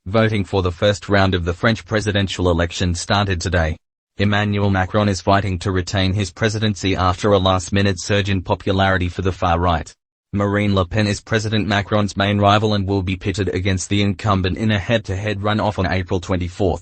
Voting for the first round of the French presidential election started today. Emmanuel Macron is fighting to retain his presidency after a last-minute surge in popularity for the far right. Marine Le Pen is President Macron's main rival and will be pitted against the incumbent in a head-to-head runoff on April 24.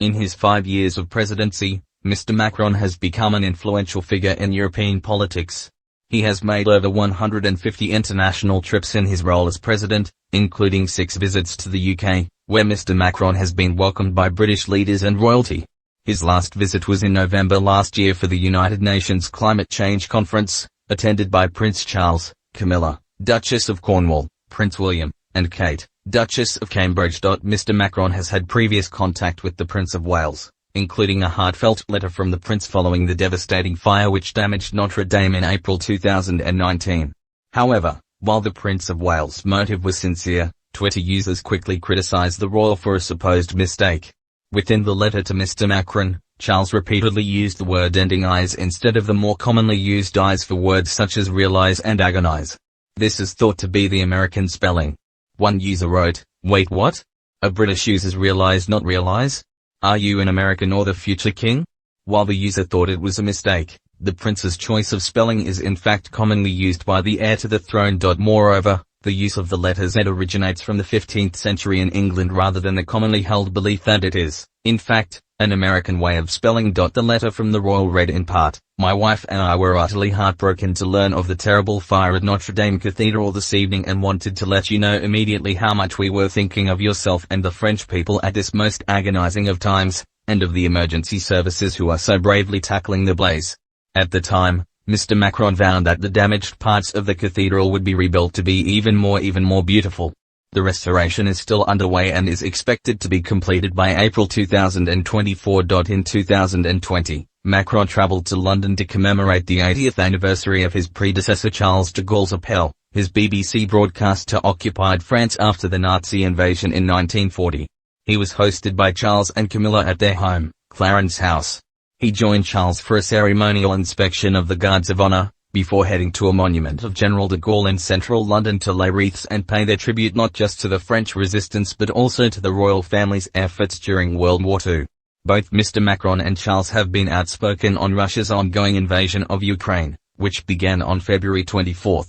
In his 5 years of presidency, Mr. Macron has become an influential figure in European politics. He has made over 150 international trips in his role as president, including 6 visits to the UK, where Mr. Macron has been welcomed by British leaders and royalty. His last visit was in November last year for the United Nations Climate Change Conference, attended by Prince Charles, Camilla, Duchess of Cornwall, Prince William, and Kate, Duchess of Cambridge. Mr. Macron has had previous contact with the Prince of Wales, including a heartfelt letter from the Prince following the devastating fire which damaged Notre Dame in April 2019. However, while the Prince of Wales' motive was sincere, Twitter users quickly criticized the royal for a supposed mistake. Within the letter to Mr. Macron, Charles repeatedly used the word ending eyes instead of the more commonly used eyes for words such as realize and agonize. This is thought to be the American spelling. One user wrote, "Wait, what? A British user's realize not realize? Are you an American or the future king?" While the user thought it was a mistake, the prince's choice of spelling is in fact commonly used by the heir to the throne. Moreover, the use of the letter Z originates from the 15th century in England rather than the commonly held belief that it is, in fact, an American way of spelling. The letter from the royal read in part, "My wife and I were utterly heartbroken to learn of the terrible fire at Notre Dame Cathedral this evening and wanted to let you know immediately how much we were thinking of yourself and the French people at this most agonizing of times, and of the emergency services who are so bravely tackling the blaze." At the time, Mr. Macron vowed that the damaged parts of the cathedral would be rebuilt to be even more beautiful. The restoration is still underway and is expected to be completed by April 2024. In 2020, Macron traveled to London to commemorate the 80th anniversary of his predecessor Charles de Gaulle's Appel, his BBC broadcast to occupied France after the Nazi invasion in 1940. He was hosted by Charles and Camilla at their home, Clarence House. He joined Charles for a ceremonial inspection of the Guards of Honor, before heading to a monument of General de Gaulle in central London to lay wreaths and pay their tribute not just to the French resistance but also to the royal family's efforts during World War II. Both Mr. Macron and Charles have been outspoken on Russia's ongoing invasion of Ukraine, which began on February 24.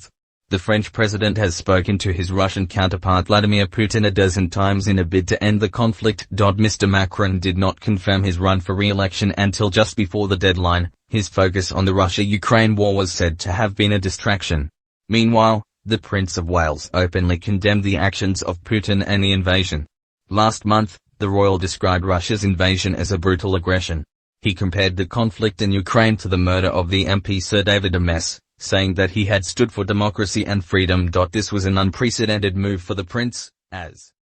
The French president has spoken to his Russian counterpart Vladimir Putin a dozen times in a bid to end the conflict. Mr. Macron did not confirm his run for re-election until just before the deadline. His focus on the Russia-Ukraine war was said to have been a distraction. Meanwhile, the Prince of Wales openly condemned the actions of Putin and the invasion. Last month, the royal described Russia's invasion as a brutal aggression. He compared the conflict in Ukraine to the murder of the MP Sir David Ames, saying that he had stood for democracy and freedom. This was an unprecedented move for the prince, as